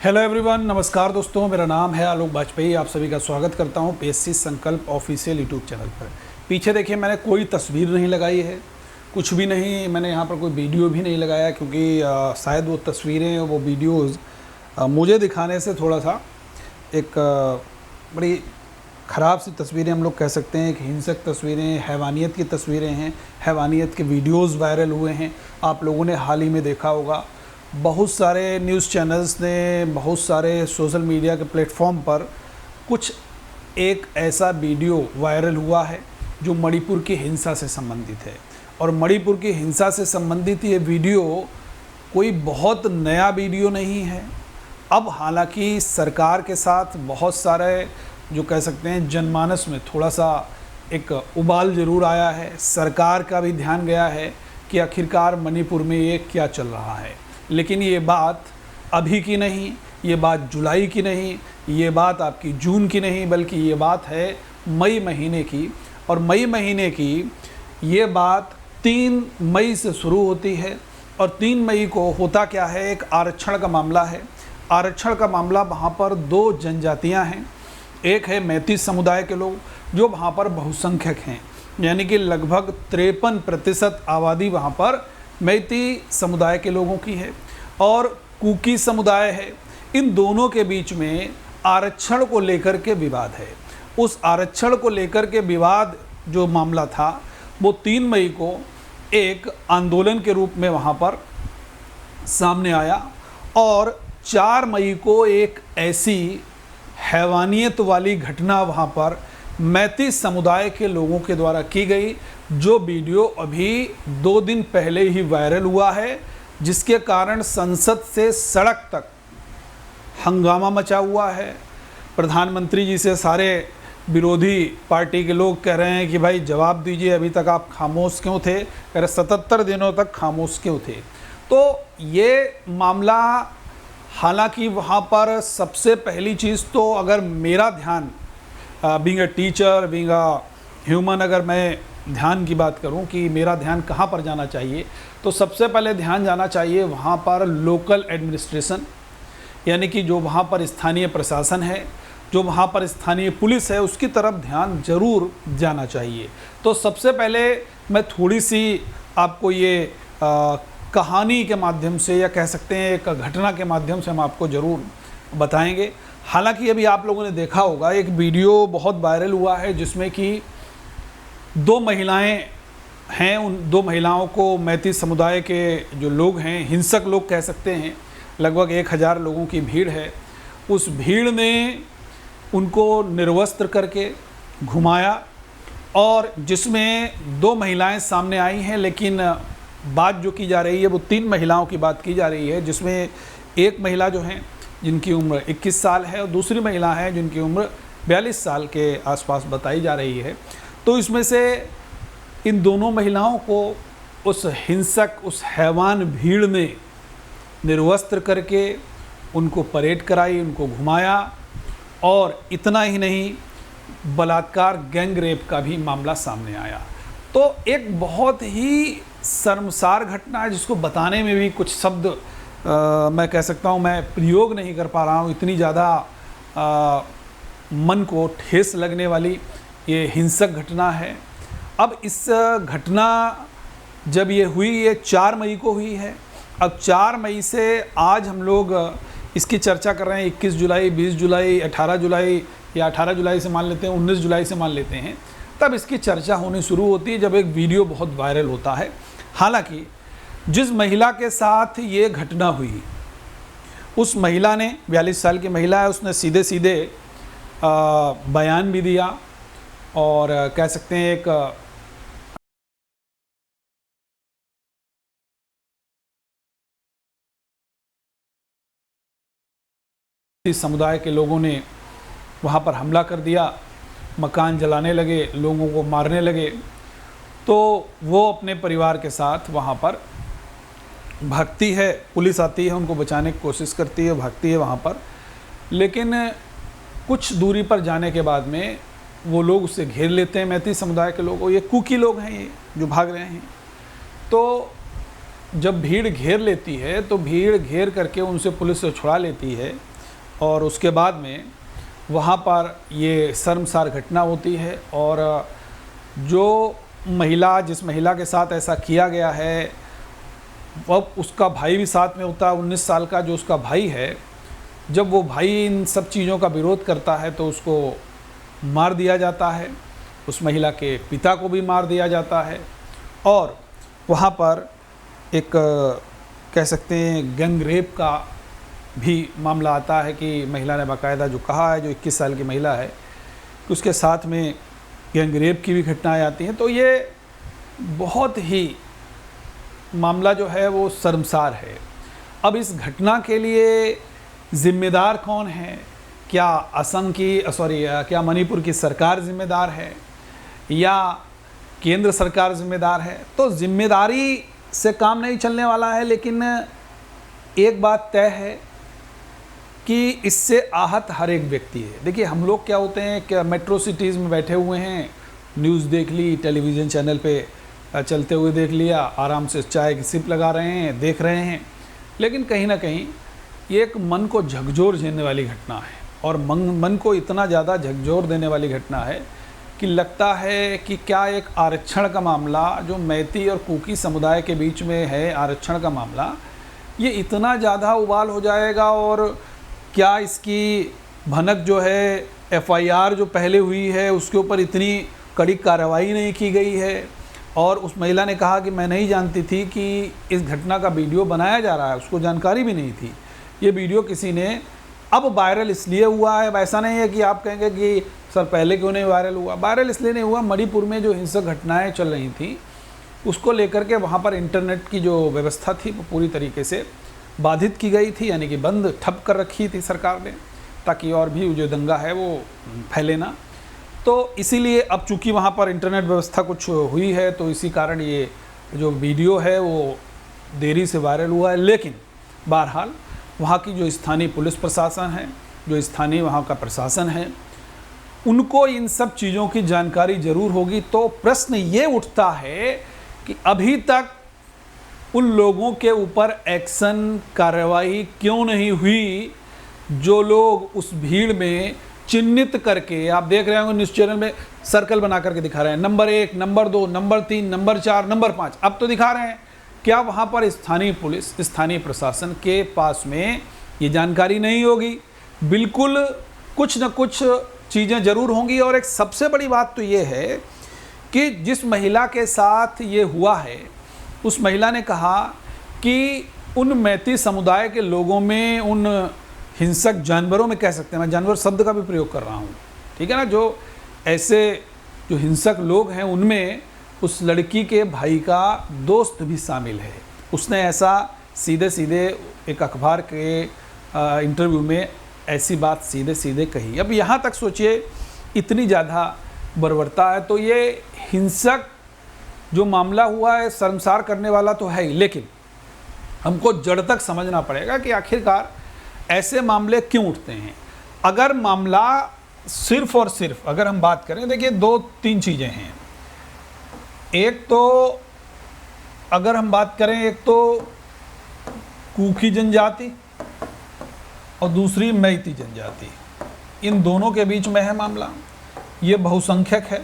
Hello everyone, नमस्कार दोस्तों। मेरा नाम है आलोक वाजपेयी। आप सभी का स्वागत करता हूं पीएससी संकल्प ऑफिशियल यूट्यूब चैनल पर। पीछे देखिए, मैंने कोई तस्वीर नहीं लगाई है, कुछ भी नहीं। मैंने यहां पर कोई वीडियो भी नहीं लगाया क्योंकि शायद वो तस्वीरें, वो वीडियोज़ मुझे दिखाने से थोड़ा सा एक बड़ी ख़राब सी तस्वीरें हम लोग कह सकते हैं। एक हिंसक तस्वीरें, हैवानियत की तस्वीरें हैं, हैवानियत के वीडियोज़ वायरल हुए हैं। आप लोगों ने हाल ही में देखा होगा, बहुत सारे न्यूज़ चैनल्स ने, बहुत सारे सोशल मीडिया के प्लेटफॉर्म पर कुछ एक ऐसा वीडियो वायरल हुआ है जो मणिपुर की हिंसा से संबंधित है। और मणिपुर की हिंसा से संबंधित ये वीडियो कोई बहुत नया वीडियो नहीं है। अब हालांकि सरकार के साथ बहुत सारे जो कह सकते हैं जनमानस में थोड़ा सा एक उबाल ज़रूर आया है। सरकार का भी ध्यान गया है कि आखिरकार मणिपुर में ये क्या चल रहा है। लेकिन ये बात अभी की नहीं, ये बात जुलाई की नहीं, ये बात आपकी जून की नहीं, बल्कि ये बात है मई महीने की। और मई महीने की ये बात 3 मई से शुरू होती है। और 3 मई को होता क्या है, एक आरक्षण का मामला है। आरक्षण का मामला, वहाँ पर 2 जनजातियाँ हैं। एक है मैती समुदाय के लोग जो वहाँ पर बहुसंख्यक हैं, यानी कि लगभग 53% आबादी वहाँ पर मैती समुदाय के लोगों की है। और कुकी समुदाय है। इन दोनों के बीच में आरक्षण को लेकर के विवाद है। उस आरक्षण को लेकर के विवाद जो मामला था वो 3 मई को एक आंदोलन के रूप में वहाँ पर सामने आया। और 4 मई को एक ऐसी हैवानियत वाली घटना वहाँ पर मैती समुदाय के लोगों के द्वारा की गई, जो वीडियो अभी 2 दिन पहले ही वायरल हुआ है, जिसके कारण संसद से सड़क तक हंगामा मचा हुआ है। प्रधानमंत्री जी से सारे विरोधी पार्टी के लोग कह रहे हैं कि भाई जवाब दीजिए, अभी तक आप खामोश क्यों थे। कह रहे 77 दिनों तक खामोश क्यों थे। तो ये मामला, हालांकि वहाँ पर सबसे पहली चीज़ तो अगर मेरा ध्यान being a teacher, being a human, अगर मैं ध्यान की बात करूं कि मेरा ध्यान कहां पर जाना चाहिए, तो सबसे पहले ध्यान जाना चाहिए वहां पर लोकल एडमिनिस्ट्रेशन, यानी कि जो वहां पर स्थानीय प्रशासन है, जो वहां पर स्थानीय पुलिस है, उसकी तरफ ध्यान जरूर जाना चाहिए। तो सबसे पहले मैं थोड़ी सी आपको ये कहानी के माध्यम से, या कह सकते हैं एक घटना के माध्यम से हम आपको ज़रूर बताएंगे। हालांकि अभी आप लोगों ने देखा होगा, एक वीडियो बहुत वायरल हुआ है जिसमें कि 2 महिलाएं हैं। उन 2 महिलाओं को मैती समुदाय के जो लोग हैं, हिंसक लोग कह सकते हैं, लगभग 1000 लोगों की भीड़ है। उस भीड़ ने उनको निर्वस्त्र करके घुमाया, और जिसमें 2 महिलाएं सामने आई हैं। लेकिन बात जो की जा रही है वो 3 महिलाओं की बात की जा रही है, जिसमें एक महिला जो हैं जिनकी उम्र 21 साल है, और दूसरी महिला है जिनकी उम्र 42 साल के आसपास बताई जा रही है। तो इसमें से इन दोनों महिलाओं को उस हिंसक, उस हैवान भीड़ ने निर्वस्त्र करके उनको परेड कराई, उनको घुमाया। और इतना ही नहीं, बलात्कार, गैंग रेप का भी मामला सामने आया। तो एक बहुत ही शर्मसार घटना है, जिसको बताने में भी कुछ शब्द मैं कह सकता हूँ मैं प्रयोग नहीं कर पा रहा हूँ। इतनी ज़्यादा मन को ठेस लगने वाली ये हिंसक घटना है। अब इस घटना जब ये हुई, ये 4 मई को हुई है। अब 4 मई से आज हम लोग इसकी चर्चा कर रहे हैं 21 जुलाई, 20 जुलाई, 18 जुलाई, या 18 जुलाई से मान लेते हैं, 19 जुलाई से मान लेते हैं। तब इसकी चर्चा होनी शुरू होती है जब एक वीडियो बहुत वायरल होता है। हालांकि जिस महिला के साथ ये घटना हुई, उस महिला ने, 42 साल की महिला है, उसने सीधे सीधे बयान भी दिया, और कह सकते हैं एक इस समुदाय के लोगों ने वहाँ पर हमला कर दिया, मकान जलाने लगे, लोगों को मारने लगे। तो वो अपने परिवार के साथ वहाँ पर भागती है, पुलिस आती है, उनको बचाने की कोशिश करती है, भागती है वहाँ पर। लेकिन कुछ दूरी पर जाने के बाद में वो लोग उसे घेर लेते हैं, मैती समुदाय के लोग। ये कुकी लोग हैं, ये जो भाग रहे हैं। तो जब भीड़ घेर लेती है तो भीड़ घेर करके उनसे पुलिस से छुड़ा लेती है। और उसके बाद में वहाँ पर ये शर्मसार घटना होती है। और जो महिला, जिस महिला के साथ ऐसा किया गया है, वह उसका भाई भी साथ में होता है, 19 साल का जो उसका भाई है। जब वो भाई इन सब चीज़ों का विरोध करता है तो उसको मार दिया जाता है, उस महिला के पिता को भी मार दिया जाता है। और वहाँ पर एक कह सकते हैं गैंग रेप का भी मामला आता है कि महिला ने बाकायदा जो कहा है, जो 21 साल की महिला है, कि उसके साथ में गैंग रेप की भी घटनाएँ आती हैं। तो ये बहुत ही मामला जो है वो शर्मसार है। अब इस घटना के लिए ज़िम्मेदार कौन है? क्या असम की क्या मणिपुर की सरकार ज़िम्मेदार है या केंद्र सरकार ज़िम्मेदार है? तो ज़िम्मेदारी से काम नहीं चलने वाला है। लेकिन एक बात तय है कि इससे आहत हर एक व्यक्ति है। देखिए, हम लोग क्या होते हैं कि मेट्रो सिटीज़ में बैठे हुए हैं, न्यूज़ देख ली, टेलीविज़न चैनल पे चलते हुए देख लिया, आराम से चाय की सिप लगा रहे हैं, देख रहे हैं। लेकिन कहीं ना कहीं ये एक मन को झकझोर देने वाली घटना है, और मन को इतना ज़्यादा झकझोर देने वाली घटना है कि लगता है कि क्या एक आरक्षण का मामला, जो मैती और कुकी समुदाय के बीच में है आरक्षण का मामला, ये इतना ज़्यादा उबाल हो जाएगा। और क्या इसकी भनक जो है FIR जो पहले हुई है उसके ऊपर इतनी कड़ी कार्रवाई नहीं की गई है। और उस महिला ने कहा कि मैं नहीं जानती थी कि इस घटना का वीडियो बनाया जा रहा है, उसको जानकारी भी नहीं थी। ये वीडियो किसी ने, अब वायरल इसलिए हुआ है, ऐसा नहीं है कि आप कहेंगे कि सर पहले क्यों नहीं वायरल हुआ। वायरल इसलिए नहीं हुआ, मणिपुर में जो हिंसक घटनाएं चल रही थी उसको लेकर के वहाँ पर इंटरनेट की जो व्यवस्था थी वो पूरी तरीके से बाधित की गई थी, यानी कि बंद ठप कर रखी थी सरकार ने, ताकि और भी जो दंगा है वो फैले ना। तो इसीलिए अब चूँकि वहाँ पर इंटरनेट व्यवस्था कुछ हुई है तो इसी कारण ये जो वीडियो है वो देरी से वायरल हुआ है। लेकिन बहरहाल वहाँ की जो स्थानीय पुलिस प्रशासन है, जो स्थानीय वहाँ का प्रशासन है, उनको इन सब चीज़ों की जानकारी ज़रूर होगी। तो प्रश्न ये उठता है कि अभी तक उन लोगों के ऊपर एक्शन, कार्रवाई क्यों नहीं हुई जो लोग उस भीड़ में चिन्हित करके, आप देख रहे होंगे न्यूज़ चैनल में सर्कल बना करके दिखा रहे हैं, number 1, number 2, number 3, number 4, number 5, अब तो दिखा रहे हैं। क्या वहाँ पर स्थानीय पुलिस, स्थानीय प्रशासन के पास में ये जानकारी नहीं होगी? बिल्कुल कुछ न कुछ चीज़ें ज़रूर होंगी। और एक सबसे बड़ी बात तो ये है कि जिस महिला के साथ ये हुआ है, उस महिला ने कहा कि उन मैती समुदाय के लोगों में, उन हिंसक जानवरों में, कह सकते हैं, मैं जानवर शब्द का भी प्रयोग कर रहा हूँ, ठीक है ना, जो ऐसे जो हिंसक लोग हैं उनमें उस लड़की के भाई का दोस्त भी शामिल है। उसने ऐसा सीधे सीधे एक अखबार के इंटरव्यू में ऐसी बात सीधे सीधे कही। अब यहाँ तक सोचिए, इतनी ज़्यादा बर्बरता है। तो ये हिंसक जो मामला हुआ है शर्मसार करने वाला तो है ही, लेकिन हमको जड़ तक समझना पड़ेगा कि आखिरकार ऐसे मामले क्यों उठते हैं। अगर मामला सिर्फ और सिर्फ अगर हम बात करें, देखिए 2-3 चीज़ें हैं। एक तो अगर हम बात करें, एक तो कुकी जनजाति और दूसरी मैती जनजाति, इन दोनों के बीच में है मामला। ये बहुसंख्यक है।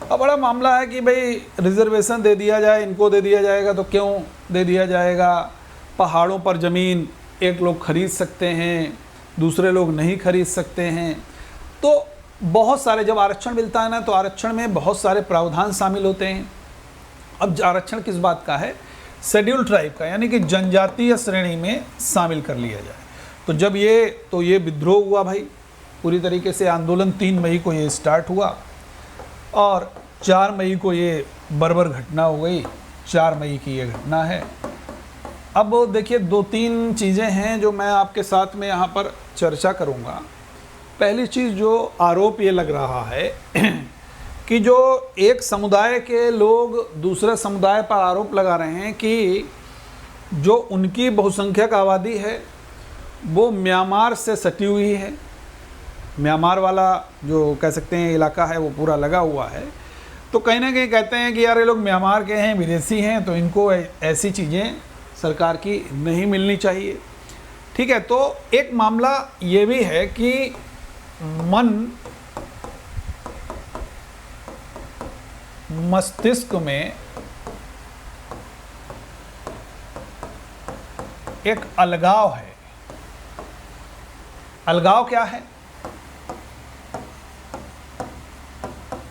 अब बड़ा मामला है कि भाई रिजर्वेशन दे दिया जाए, इनको दे दिया जाएगा तो क्यों दे दिया जाएगा। पहाड़ों पर ज़मीन एक लोग खरीद सकते हैं, दूसरे लोग नहीं खरीद सकते हैं। तो बहुत सारे, जब आरक्षण मिलता है ना, तो आरक्षण में बहुत सारे प्रावधान शामिल होते हैं। अब आरक्षण किस बात का है? शेड्यूल ट्राइब का, यानी कि जनजातीय श्रेणी में शामिल कर लिया जाए। तो जब ये विद्रोह हुआ भाई, पूरी तरीके से आंदोलन 3 मई को ये स्टार्ट हुआ और 4 मई को ये बर्बर घटना हो गई। 4 मई की ये घटना है। अब देखिए 2-3 चीज़ें हैं जो मैं आपके साथ में यहाँ पर चर्चा करूँगा। पहली चीज़, जो आरोप ये लग रहा है कि जो एक समुदाय के लोग दूसरे समुदाय पर आरोप लगा रहे हैं कि जो उनकी बहुसंख्यक आबादी है वो म्यांमार से सटी हुई है। म्यांमार वाला जो कह सकते हैं इलाका है वो पूरा लगा हुआ है। तो कहीं ना कहीं कहते हैं कि यार ये लोग म्यांमार के हैं, विदेशी हैं, तो इनको ऐसी चीज़ें सरकार की नहीं मिलनी चाहिए। ठीक है, तो एक मामला ये भी है कि मन मस्तिष्क में एक अलगाव है। अलगाव क्या है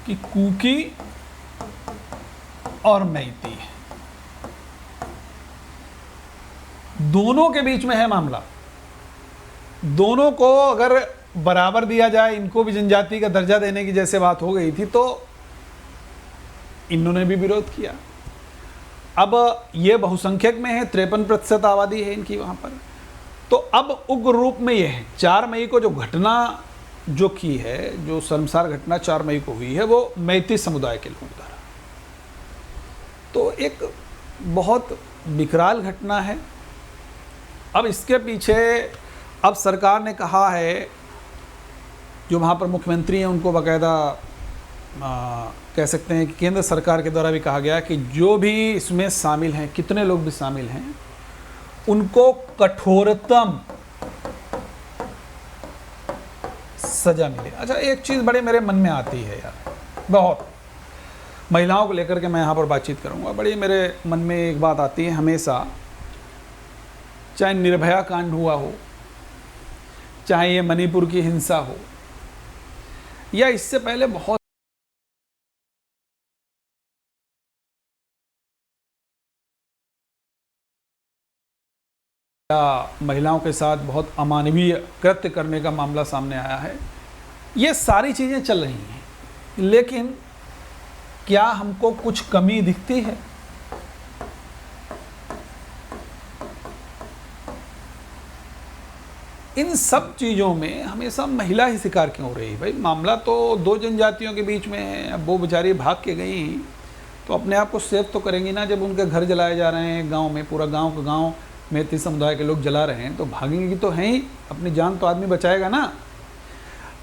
कि कुकी और मैती दोनों के बीच में है मामला। दोनों को अगर बराबर दिया जाए, इनको भी जनजाति का दर्जा देने की जैसे बात हो गई थी, तो इन्होंने भी विरोध किया। अब ये बहुसंख्यक में है, 53% आबादी है इनकी वहाँ पर। तो अब उग्र रूप में ये है, 4 मई को जो घटना जो की है, जो शर्मसार घटना 4 मई को हुई है, वो मैती समुदाय के लोगों द्वारा, तो एक बहुत विकराल घटना है। अब इसके पीछे अब सरकार ने कहा है, जो वहाँ पर मुख्यमंत्री हैं उनको बाकायदा कह सकते हैं कि केंद्र सरकार के द्वारा भी कहा गया कि जो भी इसमें शामिल हैं, कितने लोग भी शामिल हैं, उनको कठोरतम सजा मिले। अच्छा, एक चीज़ बड़े मेरे मन में आती है यार, बहुत महिलाओं को लेकर के मैं यहाँ पर बातचीत करूँगा। बड़ी मेरे मन में एक बात आती है हमेशा, चाहे निर्भया कांड हुआ हो, चाहे ये मणिपुर की हिंसा हो, या इससे पहले बहुत महिलाओं के साथ बहुत अमानवीय कृत्य करने का मामला सामने आया है। ये सारी चीज़ें चल रही हैं, लेकिन क्या हमको कुछ कमी दिखती है? इन सब चीज़ों में हमेशा महिला ही शिकार क्यों हो रही है? भाई मामला तो 2 जनजातियों के बीच में है। अब वो बेचारी भाग के गई तो अपने आप को सेफ तो करेंगी ना। जब उनके घर जलाए जा रहे हैं गांव में, पूरा गांव का गांव मैती समुदाय के लोग जला रहे हैं, तो भागेंगी तो हैं ही, अपनी जान तो आदमी बचाएगा ना।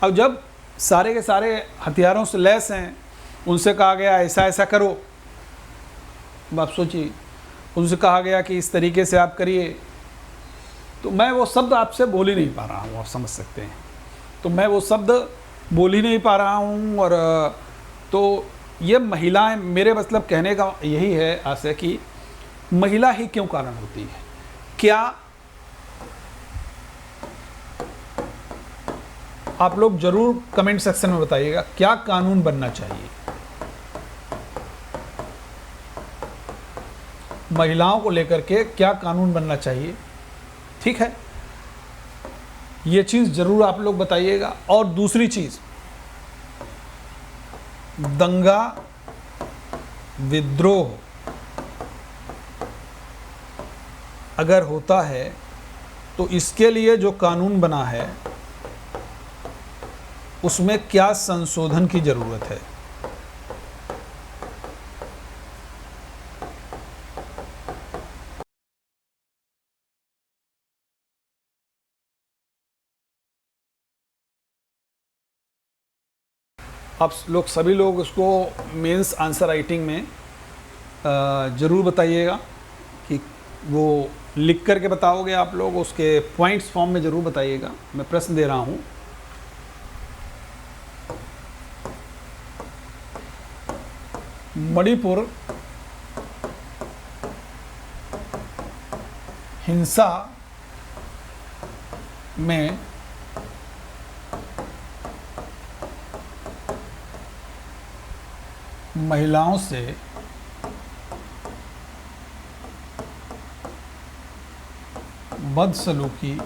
अब जब सारे के सारे हथियारों से लैस हैं, उनसे कहा गया ऐसा ऐसा करो, अब आप सोचिए, उनसे कहा गया कि इस तरीके से आप करिए, तो मैं वो शब्द आपसे बोल ही नहीं पा रहा हूँ, आप समझ सकते हैं। तो मैं वो शब्द बोल ही नहीं पा रहा हूँ। और तो ये महिलाएं, मेरे मतलब कहने का यही है आशय कि महिला ही क्यों कारण होती है? क्या आप लोग जरूर कमेंट सेक्शन में बताइएगा, क्या कानून बनना चाहिए महिलाओं को लेकर के? क्या कानून बनना चाहिए? ठीक है, ये चीज़ ज़रूर आप लोग बताइएगा। और दूसरी चीज़, दंगा विद्रोह अगर होता है तो इसके लिए जो कानून बना है उसमें क्या संशोधन की ज़रूरत है? आप लोग सभी लोग उसको मेंस आंसर राइटिंग में ज़रूर बताइएगा, कि वो लिख करके बताओगे आप लोग, उसके पॉइंट्स फॉर्म में ज़रूर बताइएगा। मैं प्रश्न दे रहा हूँ, मणिपुर हिंसा में महिलाओं से बदसलूकी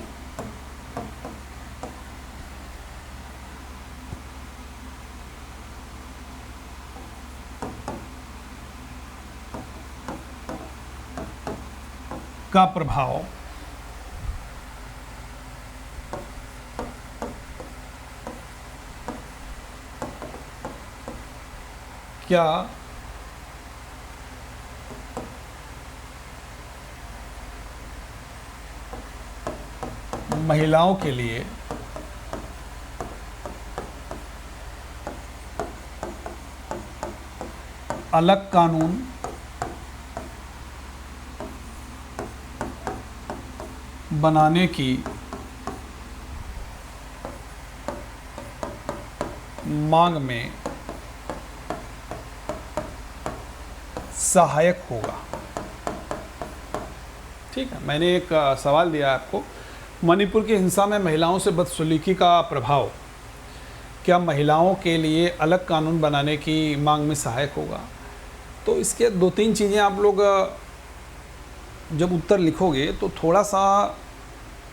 का प्रभाव क्या महिलाओं के लिए अलग कानून बनाने की मांग में सहायक होगा। ठीक है, मैंने एक सवाल दिया आपको, मणिपुर की हिंसा में महिलाओं से बदसलूकी का प्रभाव क्या महिलाओं के लिए अलग कानून बनाने की मांग में सहायक होगा? तो इसके 2-3 चीज़ें आप लोग जब उत्तर लिखोगे तो थोड़ा सा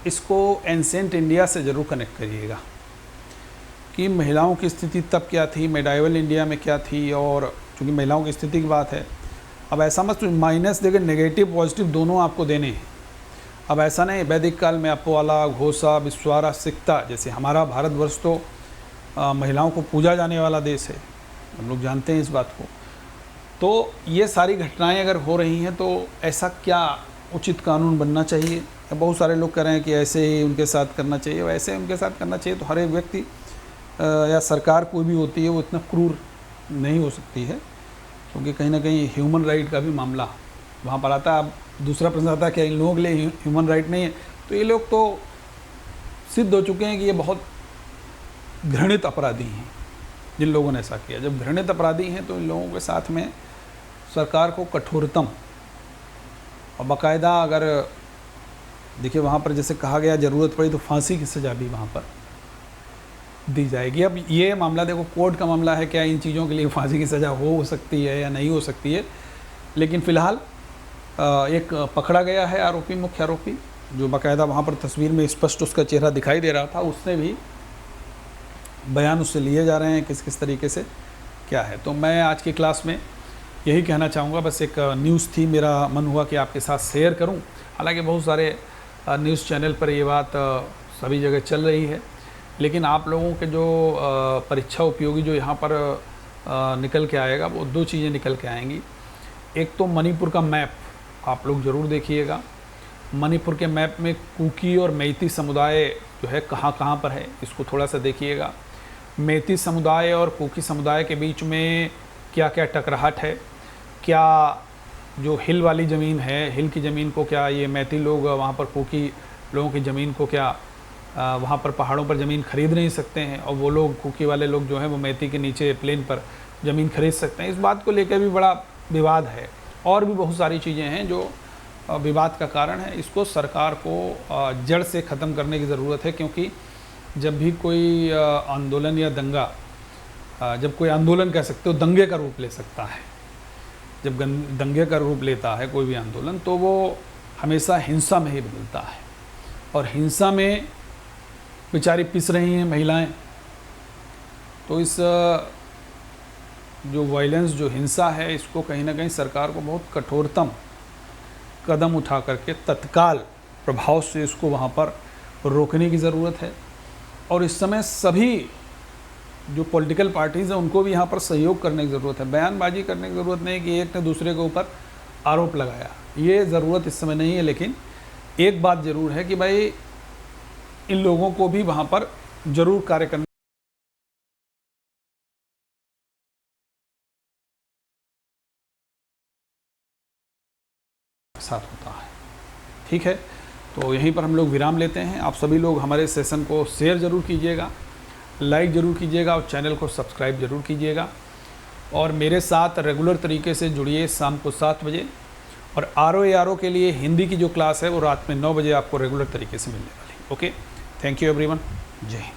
इसको एंसेंट इंडिया से ज़रूर कनेक्ट करिएगा कि महिलाओं की स्थिति तब क्या थी, मेडाइवल इंडिया में क्या थी, और चूँकि महिलाओं की स्थिति की बात है, अब ऐसा मत माइनस देकर नेगेटिव पॉजिटिव दोनों आपको देने हैं। अब ऐसा नहीं, वैदिक काल में अप्पवाला, घोषा, विश्वारा, सिक्ता, जैसे हमारा भारतवर्ष तो महिलाओं को पूजा जाने वाला देश है, हम लोग जानते हैं इस बात को। तो ये सारी घटनाएं अगर हो रही हैं तो ऐसा क्या उचित कानून बनना चाहिए? बहुत सारे लोग कह रहे हैं कि ऐसे ही उनके साथ करना चाहिए, वैसे उनके साथ करना चाहिए। तो हर एक व्यक्ति या सरकार कोई भी होती है वो इतना क्रूर नहीं हो सकती है, क्योंकि कहीं ना कहीं ह्यूमन राइट का भी मामला वहाँ पर आता है। अब दूसरा प्रश्न आता है कि इन लोगों के लिए ह्यूमन राइट नहीं है, तो ये लोग तो सिद्ध हो चुके हैं कि ये बहुत घृणित अपराधी हैं जिन लोगों ने ऐसा किया। जब घृणित अपराधी हैं तो इन लोगों के साथ में सरकार को कठोरतम और बाकायदा, अगर देखिए वहाँ पर जैसे कहा गया ज़रूरत पड़ी तो फांसी की सज़ा भी वहाँ पर दी जाएगी। अब ये मामला देखो कोर्ट का मामला है, क्या इन चीज़ों के लिए फांसी की सज़ा हो सकती है या नहीं हो सकती है, लेकिन फ़िलहाल एक पकड़ा गया है आरोपी, मुख्य आरोपी, जो बाकायदा वहाँ पर तस्वीर में स्पष्ट उसका चेहरा दिखाई दे रहा था। उसने भी बयान उससे लिए जा रहे हैं किस किस तरीके से क्या है। तो मैं आज की क्लास में यही कहना चाहूँगा, बस एक न्यूज़ थी, मेरा मन हुआ कि आपके साथ शेयर करूँ। हालांकि बहुत सारे न्यूज़ चैनल पर ये बात सभी जगह चल रही है, लेकिन आप लोगों के जो परीक्षा उपयोगी जो यहाँ पर निकल के आएगा, वो 2 चीज़ें निकल के आएंगी। एक तो मणिपुर का मैप आप लोग ज़रूर देखिएगा। मणिपुर के मैप में कुकी और मैती समुदाय जो है कहाँ कहाँ पर है, इसको थोड़ा सा देखिएगा। मैती समुदाय और कुकी समुदाय के बीच में क्या क्या टकराहट है, क्या जो हिल वाली ज़मीन है, हिल की ज़मीन को क्या ये मैती लोग वहाँ पर कुकी लोगों की ज़मीन को क्या वहाँ पर पहाड़ों पर ज़मीन खरीद नहीं सकते हैं, और वो लोग कुकी वाले लोग जो हैं वो मैती के नीचे प्लेन पर ज़मीन खरीद सकते हैं। इस बात को लेकर भी बड़ा विवाद है, और भी बहुत सारी चीज़ें हैं जो विवाद का कारण है। इसको सरकार को जड़ से ख़त्म करने की ज़रूरत है, क्योंकि जब भी कोई आंदोलन या दंगा, जब कोई आंदोलन कह सकते हो दंगे का रूप ले सकता है, जब दंगे का रूप लेता है कोई भी आंदोलन, तो वो हमेशा हिंसा में ही बदलता है, और हिंसा में बेचारी पिस रही हैं महिलाएं। तो इस जो वायलेंस, जो हिंसा है, इसको कहीं ना कहीं सरकार को बहुत कठोरतम कदम उठा करके तत्काल प्रभाव से इसको वहाँ पर रोकने की ज़रूरत है। और इस समय सभी जो पॉलिटिकल पार्टीज़ हैं उनको भी यहाँ पर सहयोग करने की ज़रूरत है। बयानबाजी करने की ज़रूरत नहीं कि एक ने दूसरे के ऊपर आरोप लगाया, ये ज़रूरत इस समय नहीं है। लेकिन एक बात ज़रूर है कि भाई इन लोगों को भी वहाँ पर ज़रूर कार्य करने साथ होता है। ठीक है, तो यहीं पर हम लोग विराम लेते हैं। आप सभी लोग हमारे सेशन को शेयर ज़रूर कीजिएगा, लाइक ज़रूर कीजिएगा, और चैनल को सब्सक्राइब ज़रूर कीजिएगा, और मेरे साथ रेगुलर तरीके से जुड़िए शाम को 7 बजे। और RO के लिए हिंदी की जो क्लास है वो रात में 9 बजे आपको रेगुलर तरीके से मिलने वाली है। ओके, थैंक यू एवरीवन, जय हिंद।